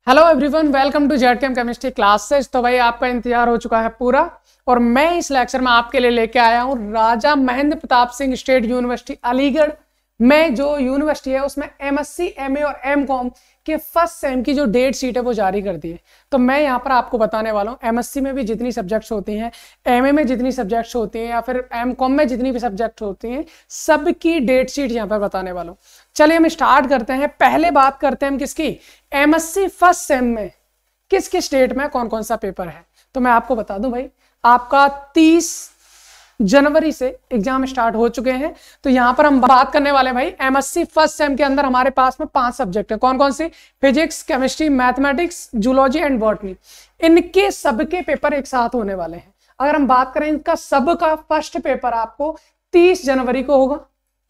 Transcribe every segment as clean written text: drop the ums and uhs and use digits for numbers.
Hello everyone, welcome to ZChem chemistry classes. तो भाई आपका इंतजार हो चुका है पूरा और मैं इस लेक्चर में आपके लिए लेके आया हूँ राजा महेंद्र प्रताप सिंह स्टेट यूनिवर्सिटी अलीगढ़ में जो यूनिवर्सिटी है उसमें एमएससी, एमए और एमकॉम के फर्स्ट सेम की जो डेट शीट है वो जारी कर दी है। तो मैं यहाँ पर आपको बताने वाला हूँ एमएससी में भी जितनी सब्जेक्ट्स होती हैं, एमए में जितनी सब्जेक्ट्स होती हैं या फिर एमकॉम में जितनी भी सब्जेक्ट होती हैं, सबकी डेट शीट यहाँ पर बताने वाला हूँ। चलिए हम स्टार्ट करते हैं। पहले बात करते हैं हम किसकी, एमएससी फर्स्ट सेम में किस किस स्टेट में कौन कौन सा पेपर है। तो मैं आपको बता दूं भाई, आपका 30 जनवरी से एग्जाम स्टार्ट हो चुके हैं। तो यहां पर हम बात करने वाले हैं भाई एमएससी फर्स्ट सेम के अंदर हमारे पास में 5 सब्जेक्ट हैं। कौन कौन सी? Physics, chemistry, mathematics, zoology and botany. इनके सबके पेपर एक साथ होने वाले हैं। अगर हम बात करें इनका सबका फर्स्ट पेपर आपको 30 जनवरी को होगा,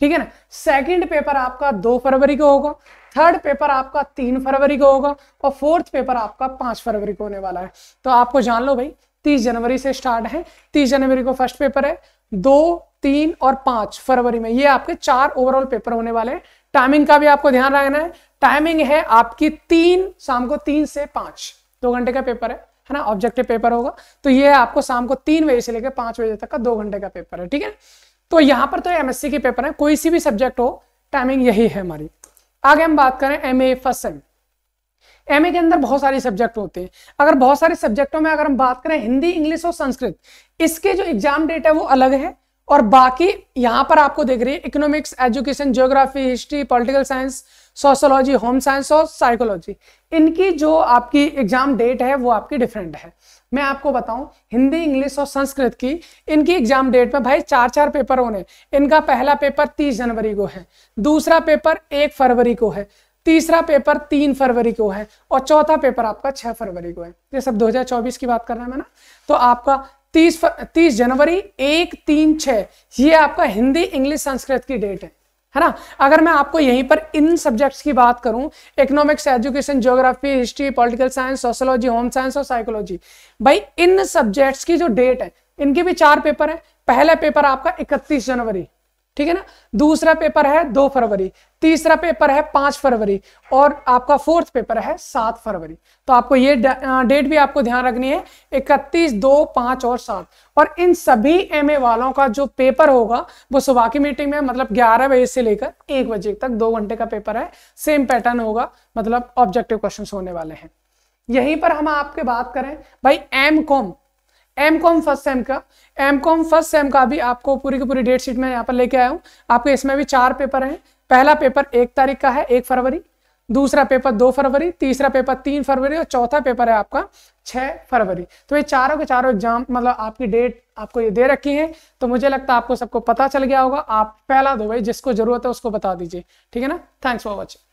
ठीक है ना। सेकंड पेपर आपका 2 फरवरी को होगा, थर्ड पेपर आपका 3 फरवरी को होगा और फोर्थ पेपर आपका 5 फरवरी को होने वाला है। तो आपको जान लो भाई 30 जनवरी से स्टार्ट है। 30 जनवरी को फर्स्ट पेपर है, 2, 3 और 5 फरवरी में ये आपके 4 ओवरऑल पेपर होने वाले हैं। टाइमिंग का भी आपको ध्यान रखना है। टाइमिंग है आपकी शाम को 3 से 5, 2 घंटे का पेपर है ना। ऑब्जेक्टिव पेपर होगा। तो ये आपको शाम को 3 बजे से लेकर 5 बजे तक का 2 घंटे का पेपर है, ठीक है। तो यहां पर तो एमएससी के पेपर है, कोई सी भी सब्जेक्ट हो, टाइमिंग यही है हमारी। आगे हम बात करें एमए फर्स्ट सेम। एमए के अंदर बहुत सारी सब्जेक्ट होते हैं। अगर बहुत सारे सब्जेक्टों में अगर हम बात करें हिंदी, इंग्लिश और संस्कृत, इसके जो एग्जाम डेट है वो अलग है। और बाकी यहां पर आपको देख रही है economics, education, geography, history, political science, sociology, home science और साइकोलॉजी, इनकी जो आपकी एग्जाम डेट है वो आपकी डिफरेंट है। मैं आपको बताऊं हिंदी, इंग्लिश और संस्कृत की इनकी एग्जाम डेट में भाई 4 पेपर होने। इनका पहला पेपर 30 जनवरी को है, दूसरा पेपर 1 फरवरी को है, तीसरा पेपर 3 फरवरी को है और चौथा पेपर आपका 6 फरवरी को है। ये सब 2024 की बात कर रहे हैं ना। तो आपका 30 जनवरी 1, 3, 6 ये आपका हिंदी, इंग्लिश, संस्कृत की डेट है ना। अगर मैं आपको यहीं पर इन सब्जेक्ट्स की बात करूं, economics, education, geography, history, political science, sociology, home science और साइकोलॉजी, भाई इन सब्जेक्ट्स की जो डेट है इनके भी 4 पेपर है। पहला पेपर आपका 31 जनवरी, ठीक है ना। दूसरा पेपर है 2 फरवरी, तीसरा पेपर है 5 फरवरी और आपका फोर्थ पेपर है 7 फरवरी। तो आपको ये डेट भी आपको ध्यान रखनी है, 31, 2, 5 और 7। और इन सभी एमए वालों का जो पेपर होगा वो सुबह की मीटिंग में मतलब 11 बजे से लेकर 1 बजे तक 2 घंटे का पेपर है। सेम पैटर्न होगा, मतलब ऑब्जेक्टिव क्वेश्चन होने वाले हैं। यहीं पर हम आपके बात करें भाई एमकॉम फर्स्ट सेम का भी आपको पूरी की पूरी डेट शीट में यहाँ पर लेके आया हूँ। आपके इसमें भी 4 पेपर हैं। पहला पेपर 1 तारीख का है, 1 फरवरी, दूसरा पेपर 2 फरवरी, तीसरा पेपर 3 फरवरी और चौथा पेपर है आपका 6 फरवरी। तो ये चारों के चारों एग्जाम मतलब आपकी डेट आपको ये दे रखी है। तो मुझे लगता है आपको सबको पता चल गया होगा। आप पहला दो भाई, जिसको जरूरत है उसको बता दीजिए, ठीक है ना। Thanks for watching.